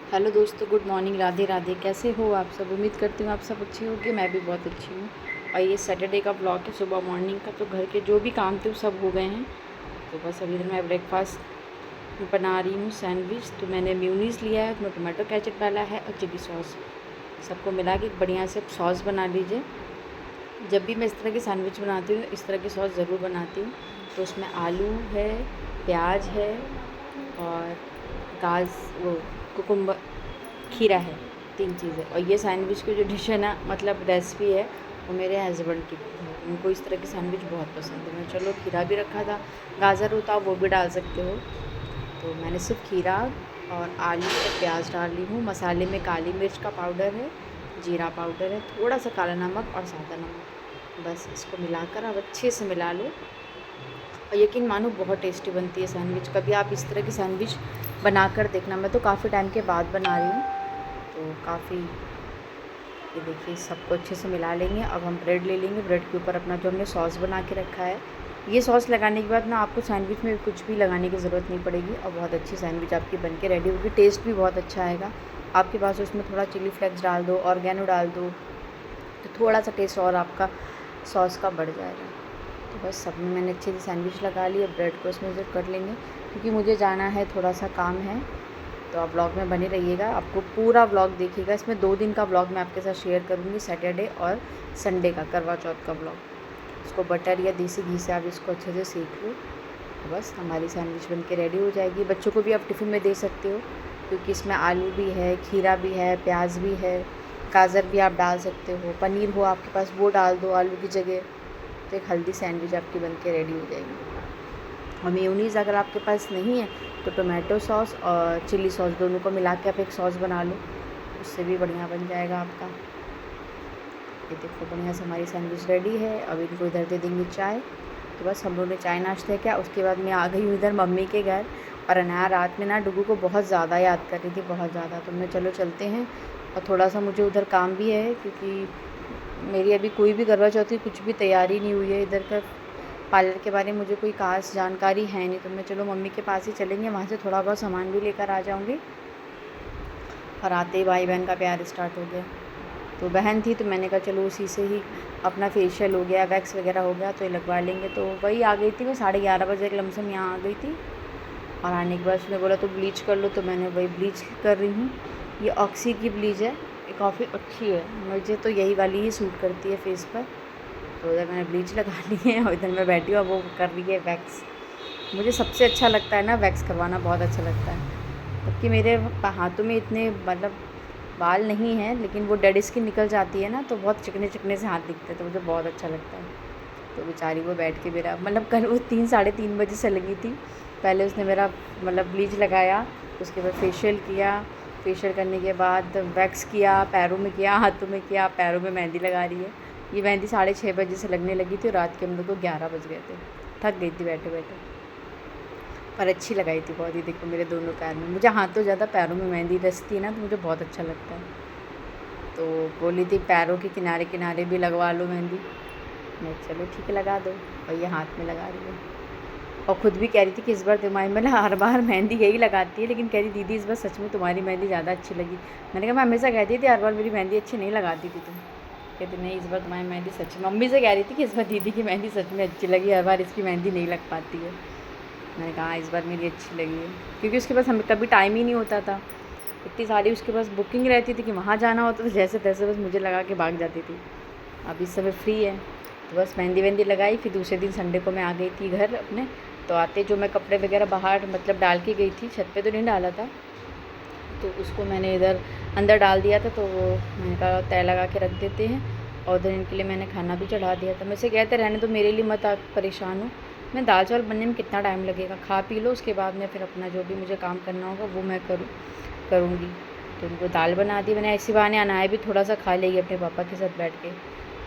Hello दोस्तों, good morning, Radhe Radhe. कैसे हो आप सब? उम्मीद करती हूँ आप सब अच्छे होंगे। मैं भी बहुत अच्छी हूँ। और ये सैटरडे का ब्लॉग है, सुबह मॉर्निंग का। तो घर के जो भी काम थे वो सब हो गए हैं। तो बस अभी इधर मैं ब्रेकफास्ट बना रही हूँ, सैंडविच। तो मैंने म्यूनीस लिया है, उसमें टोमेटो केचप डाला है और चिली सॉस, सबको मिला के बढ़िया से सॉस बना लीजिए। जब भी मैं इस तरह की सैंडविच बनाती हूँ इस तरह की सॉस ज़रूर बनाती हूँ। तो उसमें आलू है, प्याज है और गाज वो कुकुम्बर, खीरा है, 3 चीज़ें। और ये सैंडविच की जो डिश है ना, मतलब रेसिपी है, वो मेरे हस्बैंड की है। उनको इस तरह की सैंडविच बहुत पसंद है। मैं चलो खीरा भी रखा था, गाजर होता वो भी डाल सकते हो। तो मैंने सिर्फ खीरा और आलू और प्याज डाल ली हूँ। मसाले में काली मिर्च का पाउडर है, जीरा पाउडर है, थोड़ा सा काला नमक और सादा नमक। बस इसको मिलाकर अब अच्छे से मिला लो। और यकीन मानो बहुत टेस्टी बनती है सैंडविच। कभी आप इस तरह की सैंडविच बना कर देखना। मैं तो काफ़ी टाइम के बाद बना रही हूँ, तो काफ़ी, ये देखिए, सबको अच्छे से मिला लेंगे। अब हम ब्रेड ले लेंगे। ब्रेड के ऊपर अपना जो हमने सॉस बना के रखा है, ये सॉस लगाने के बाद ना आपको सैंडविच में कुछ भी लगाने की ज़रूरत नहीं पड़ेगी और बहुत अच्छी सैंडविच आपकी बन के रेडी होगी। टेस्ट भी बहुत अच्छा आएगा आपके पास। उसमें थोड़ा चिली फ्लेक्स डाल दो, ऑर्गेनो डाल दो, तो थोड़ा सा टेस्ट और आपका सॉस का बढ़ जाएगा। तो बस सब में मैंने अच्छे से सैंडविच लगा लिया। ब्रेड को इसमें से कर लेंगे क्योंकि मुझे जाना है, थोड़ा सा काम है। तो आप व्लॉग में बने रहिएगा, आपको पूरा व्लॉग देखिएगा। इसमें 2 दिन का व्लॉग मैं आपके साथ शेयर करूँगी, सैटरडे और संडे का, करवा चौथ का व्लॉग। इसको बटर या देसी घी से आप इसको अच्छे से सेक लो। बस हमारी सैंडविच बन के रेडी हो जाएगी। बच्चों को भी आप टिफ़िन में दे सकते हो क्योंकि इसमें आलू भी है, खीरा भी है, प्याज भी है, गाजर भी आप डाल सकते हो, पनीर हो आपके पास वो डाल दो आलू की जगह। तो एक हेल्दी सैंडविच आपकी बन के रेडी हो जाएगी। और मेयोनीज़ अगर आपके पास नहीं है तो टोमेटो सॉस और चिली सॉस दोनों को मिला के आप एक सॉस बना लो, उससे भी बढ़िया बन जाएगा आपका। ये देखो बढ़िया से हमारी सैंडविच रेडी है। अब इनको इधर दे देंगे चाय। तो बस हम लोगों ने चाय नाश्ता किया। उसके बाद मैं आ गई हूँ इधर मम्मी के घर। और अनाया रात में ना डुगू को बहुत ज़्यादा याद कर रही थी, बहुत ज़्यादा। तो मैं चलो चलते हैं। और थोड़ा सा मुझे उधर काम भी है क्योंकि मेरी अभी कोई भी करवा चौथ की कुछ भी तैयारी नहीं हुई है। इधर का पार्लर के बारे में मुझे कोई खास जानकारी है नहीं। तो मैं चलो मम्मी के पास ही चलेंगे, वहाँ से थोड़ा बहुत सामान भी लेकर आ जाऊँगी। और आते ही भाई बहन का प्यार स्टार्ट हो गया। तो बहन थी तो मैंने कहा चलो उसी से ही अपना फेशियल हो गया, वैक्स वगैरह हो गया तो ये लगवा लेंगे। तो वही आ गई थी मैं 11:30 बजे के लमसम यहाँ आ गई थी। और आने के बाद उसने बोला तो ब्लीच कर लो, तो मैंने वही ब्लीच कर रही हूँ। ये ऑक्सी की ब्लीच है, ये काफ़ी अच्छी है, मुझे तो यही वाली ही सूट करती है फेस पर। तो उधर मैंने ब्लीच लगा ली है और इधर मैं बैठी हूँ, वो कर रही है वैक्स। मुझे सबसे अच्छा लगता है ना वैक्स करवाना, बहुत अच्छा लगता है। जबकि मेरे हाथों में इतने मतलब बाल नहीं हैं, लेकिन वो डेड स्किन निकल जाती है ना, तो बहुत चिकने चिकने से हाथ दिखते हैं, तो मुझे बहुत अच्छा लगता है। तो बेचारी वो बैठ के मेरा मतलब कल वो 3 साढ़े 3 बजे से लगी थी। पहले उसने मेरा मतलब ब्लीच लगाया, उसके बाद फेशियल किया, फेशियल करने के बाद वैक्स किया, पैरों में किया, हाथों में किया, पैरों में मेहंदी लगा रही है। ये मेहंदी 6:30 बजे से लगने लगी थी और रात के हम लोग को 11 बज गए थे। थक गई थी बैठे बैठे, पर अच्छी लगाई थी बहुत ही। देखो मेरे दोनों पैर में, मुझे हाथों ज़्यादा पैरों में मेहंदी रचती है ना, तो मुझे बहुत अच्छा लगता है। तो बोली थी पैरों के किनारे किनारे भी लगवा लो मेहंदी। मैं चलो ठीक है लगा दो। और ये हाथ में लगा रही है और ख़ुद भी कह रही थी कि इस बार तुम्हारी, मतलब हर बार मेहंदी यही लगाती है, लेकिन कह रही दीदी इस बार सच में तुम्हारी मेहंदी ज़्यादा अच्छी लगी। मैंने कहा मैं हमेशा कहती थी हर बार मेरी मेहंदी अच्छी नहीं लगाती थी तुम। कहती नहीं, इस बार तुम्हारी मेहंदी सच, मम्मी से कह रही थी कि इस बार दीदी की मेहंदी सच में अच्छी लगी, हर बार इसकी मेहंदी नहीं लग पाती है। मैंने कहा इस बार मेरी अच्छी लगी है, क्योंकि उसके पास हमें कभी टाइम ही नहीं होता था। इतनी सारी उसके पास बुकिंग रहती थी कि वहाँ जाना होता तो जैसे तैसे बस मुझे लगा के भाग जाती थी। अब इस समय फ्री है तो बस मेहंदी वेहंदी लगाई। फिर दूसरे दिन संडे को मैं आ गई थी घर अपने। तो आते जो मैं कपड़े वगैरह बाहर मतलब डाल के गई थी, छत पे तो नहीं डाला था, तो उसको मैंने इधर अंदर डाल दिया था। तो वो मैंने कहा तय लगा के रख देते हैं। और उधर इनके लिए मैंने खाना भी चढ़ा दिया था। मुझसे कहते रहने तो मेरे लिए मत आप परेशान हो, मैं दाल चावल बनने में कितना टाइम लगेगा, खा पी लो, उसके बाद में फिर अपना जो भी मुझे काम करना होगा वो मैं करूँगी। तो उनको दाल बना दी मैंने, ऐसी बहाने अनाया भी थोड़ा सा खा लेगी अपने पापा के साथ बैठ के।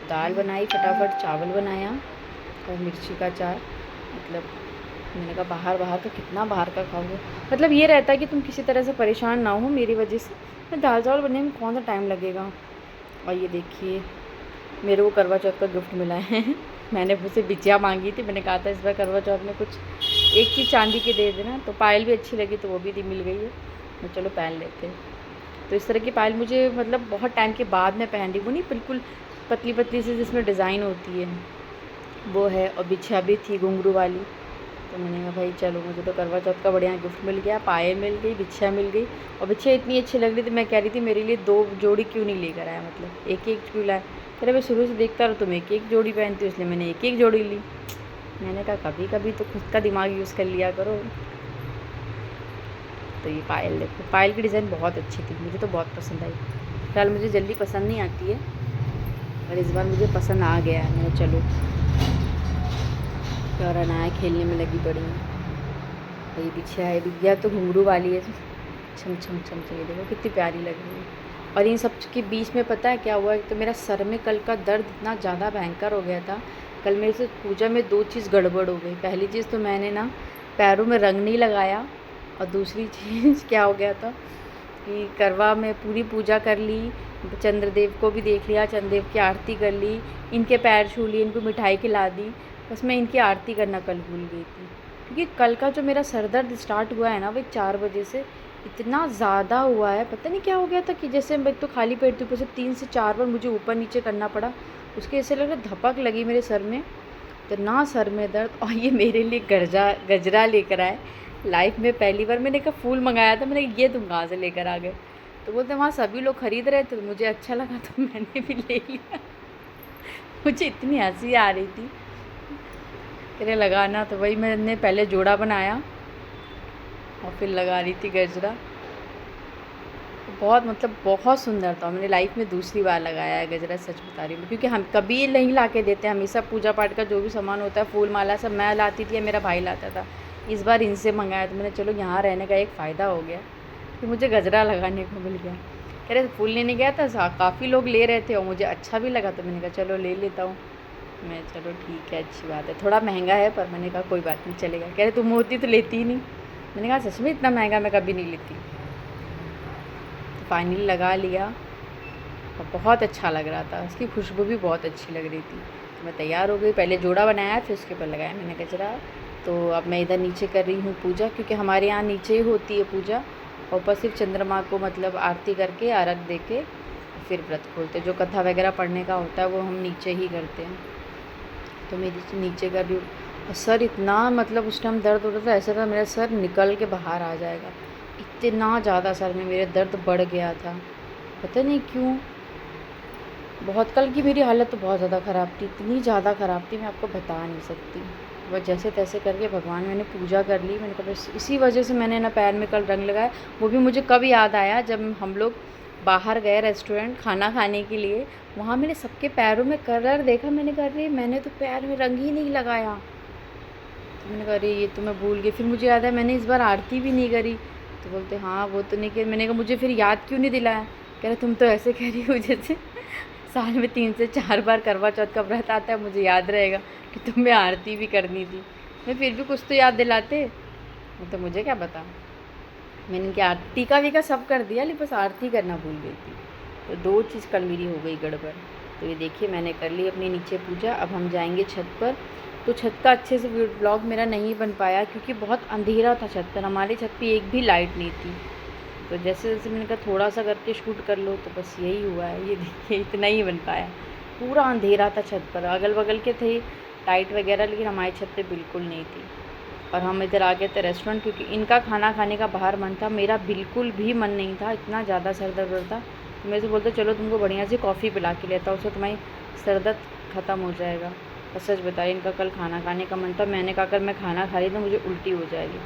दाल बनाई, फटाफट चावल बनाया और मिर्ची का अचार। मतलब मैंने कहा बाहर का कितना बाहर का खाओगे, मतलब ये रहता है कि तुम किसी तरह से परेशान ना हो मेरी वजह से। मैं दाल चावल बनने में कौन सा टाइम लगेगा। और ये देखिए मेरे को करवा चौथ का गिफ्ट मिला है मैंने मुझसे बिछिया मांगी थी, मैंने कहा था इस बार करवा चौथ में कुछ एक चीज़ चांदी की दे देना। तो पायल भी अच्छी लगी तो वो भी दी मिल गई है। मैं चलो पहन लेते हैं। तो इस तरह की पायल मुझे मतलब बहुत टाइम के बाद मैं पहन रही, वो नहीं बिल्कुल पतली पतली सी जिसमें डिज़ाइन होती है, वो है। और बिछिया भी थी घुंघरू वाली। तो मैंने कहा भाई चलो, मुझे तो करवा चौथ का बढ़िया गिफ्ट मिल गया, पायल मिल गई, बिछिया मिल गई। और बिछिया इतनी अच्छी लग रही थी, मैं कह रही थी मेरे लिए 2 जोड़ी क्यों नहीं लेकर आया, मतलब एक एक क्यों लाया। कह रहे मैं शुरू से देखता रहा तुम एक एक जोड़ी पहनती हो, इसलिए मैंने एक एक जोड़ी ली। मैंने कहा कभी कभी तो खुद का दिमाग यूज़ कर लिया करो। तो ये पायल देखो, पायल की डिज़ाइन बहुत अच्छी थी, मुझे तो बहुत पसंद आई। फिलहाल मुझे जल्दी पसंद नहीं आती है, और इस बार मुझे पसंद आ गया है। मैंने चलो और अनाया खेलने में लगी पड़ी है। ये पीछे है बिगिया, तो घुंघरू वाली है, छम छम छम छम, ये देखो कितनी प्यारी लग रही है। और इन सब के बीच में पता है क्या हुआ, तो मेरा सर में कल का दर्द इतना ज़्यादा भयंकर हो गया था। कल मेरे से पूजा में 2 चीज़ गड़बड़ हो गई। पहली चीज़ तो मैंने ना पैरों में रंग नहीं लगाया, और दूसरी चीज़ क्या हो गया था कि करवा में पूरी पूजा कर ली, चंद्रदेव को भी देख लिया, चंद्रदेव की आरती कर ली, इनके पैर छू लिए, इनको मिठाई खिला दी, बस मैं इनकी आरती करना कल भूल गई थी। क्योंकि कल का जो मेरा सर दर्द स्टार्ट हुआ है ना, वो 4 बजे से इतना ज़्यादा हुआ है, पता नहीं क्या हो गया था कि जैसे मैं तो खाली पेट थी, ऊपर से 3 से 4 बार मुझे ऊपर नीचे करना पड़ा। उसके ऐसे लग रहा धपक लगी मेरे सर में, तो ना सर में दर्द। और ये मेरे लिए गजरा लेकर आए। लाइफ में पहली बार मैंने कहा फूल मंगाया था, मैंने ये तुम कहाँ से लेकर आ गए। तो बोलते वहाँ सभी लोग ख़रीद रहे थे, तो मुझे अच्छा लगा तो मैंने भी ले लिया। मुझे इतनी हंसी आ रही थी, तेरे लगाना। तो वही मैंने पहले जोड़ा बनाया और फिर लगा रही थी गजरा। बहुत मतलब बहुत सुंदर था। मैंने लाइफ में दूसरी बार लगाया है गजरा, सच बता रही हूँ, क्योंकि हम कभी नहीं ला के देते। हमेशा पूजा पाठ का जो भी सामान होता है, फूल माला सब मैं लाती थी या मेरा भाई लाता था। इस बार इनसे मंगाया, तो मैंने चलो यहाँ रहने का एक फ़ायदा हो गया कि मुझे गजरा लगाने को मिल गया। कह रहे फूल लेने गया था, काफ़ी लोग ले रहे थे और मुझे अच्छा भी लगा, तो मैंने कहा चलो ले लेता हूँ। मैं चलो ठीक है, अच्छी बात है, थोड़ा महंगा है पर मैंने कहा कोई बात नहीं चलेगा। कह रहे तुम होती तो लेती ही नहीं। मैंने कहा सच में इतना महंगा मैं कभी नहीं लेती। तो फाइनली लगा लिया और बहुत अच्छा लग रहा था, उसकी खुशबू भी बहुत अच्छी लग रही थी। तो मैं तैयार हो गई, पहले जोड़ा बनाया फिर उसके ऊपर लगाया मैंने गजरा। तो अब मैं इधर नीचे कर रही हूँ पूजा, क्योंकि हमारे यहाँ नीचे ही होती है पूजा। और ऊपर सिर्फ चंद्रमा को मतलब आरती करके अर्घ दे के फिर व्रत खोलते। जो कथा वगैरह पढ़ने का होता है वो हम नीचे ही करते हैं। तो मैं नीचे कर रही हूँ, और सर इतना मतलब उस टाइम दर्द हो रहा था, ऐसा था मेरा सर निकल के बाहर आ जाएगा। इतना ज़्यादा सर में मेरे दर्द बढ़ गया था, पता नहीं क्यों। बहुत कल की मेरी हालत तो बहुत ज़्यादा ख़राब थी, इतनी ज़्यादा ख़राब थी मैं आपको बता नहीं सकती। बस जैसे तैसे करके भगवान मैंने पूजा कर ली। मैंने कहा बस इसी वजह से मैंने ना पैर में कल रंग लगाया। वो भी मुझे कब याद आया, जब हम लोग बाहर गए रेस्टोरेंट खाना खाने के लिए, वहाँ मैंने सबके पैरों में कलर देखा। मैंने कहा अरे मैंने तो पैर में रंग ही नहीं लगाया। तो मैंने कहा अरे ये तो मैं भूल गई। फिर मुझे याद है मैंने इस बार आरती भी नहीं करी। तो बोलते हाँ वो तो नहीं किया। मैंने कहा मुझे फिर याद क्यों नहीं दिलाया। कह रहे तुम तो ऐसे कह रही हो जैसे साल में 3 से 4 बार करवा चौथ का व्रत आता है, मुझे याद रहेगा कि तुम्हें आरती भी करनी थी। मैं फिर भी कुछ तो याद दिलाते, तो मुझे क्या पता। मैंने इनकी आरती टीका वीका सब कर दिया, लेकिन बस आरती करना भूल गई थी। तो 2 चीज़ कल मेरी हो गई गड़बड़। तो ये देखिए मैंने कर ली अपनी नीचे पूजा। अब हम जाएंगे छत पर। तो छत का अच्छे से व्लॉग मेरा नहीं बन पाया, क्योंकि बहुत अंधेरा था छत पर। हमारी छत पे एक भी लाइट नहीं थी। तो जैसे जैसे मैंने कहा थोड़ा सा करके शूट कर लो, तो बस यही हुआ है। ये देखिए इतना ही बन पाया। पूरा अंधेरा था छत पर, अगल बगल के थे लाइट वगैरह, लेकिन हमारी छत पे बिल्कुल नहीं थी। और हम इधर आ गए थे रेस्टोरेंट, क्योंकि इनका खाना खाने का बाहर मन था, मेरा बिल्कुल भी मन नहीं था। इतना ज़्यादा सर दर्द था। तो मेरे से बोलते चलो तुमको बढ़िया सी कॉफ़ी पिला के लेता हूँ, उससे तुम्हारी सर दर्द ख़त्म हो जाएगा। और सच बताइए इनका कल खाना खाने का मन था। मैंने कहा अगर मैं खाना खा रही तो मुझे उल्टी हो जाएगी।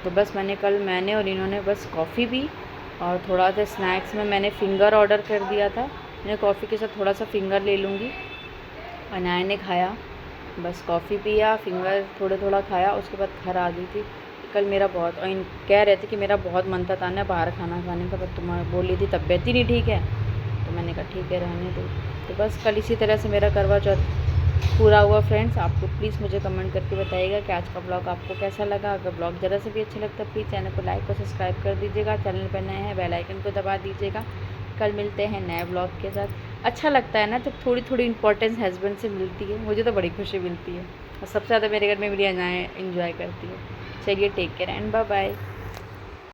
तो बस मैंने और इन्होंने बस कॉफ़ी पी, और थोड़ा सा स्नैक्स में मैंने फ़िंगर ऑर्डर कर दिया था। मैंने कॉफ़ी के साथ थोड़ा सा फ़िंगर ले लूँगी। अनाया ने खाया, बस कॉफ़ी पिया, फिंगर थोड़ा खाया, उसके बाद घर आ गई थी। कल मेरा बहुत, और इन कह रहे थे कि मेरा बहुत मन था ना बाहर खाना खाने का, पर तुम बोल रही थी तबीयत ही नहीं ठीक है। तो मैंने कहा ठीक है रहने दो। तो बस कल इसी तरह से मेरा करवा चौथ पूरा हुआ। फ्रेंड्स आपको प्लीज़ मुझे कमेंट करके बताइएगा कि आज का ब्लॉग आपको कैसा लगा। अगर ब्लॉग ज़रा से भी अच्छा लगता है प्लीज़ चैनल को लाइक और सब्सक्राइब कर दीजिएगा। चैनल पर नए हैं बेल आइकन को दबा दीजिएगा। कल मिलते हैं नए ब्लॉग के साथ। अच्छा लगता है ना जब थोड़ी थोड़ी इंपॉर्टेंस हस्बैंड से मिलती है, मुझे तो बड़ी खुशी मिलती है। और सबसे ज़्यादा मेरे घर में मेरी अनाया एंजॉय करती है। चलिए take care and bye bye.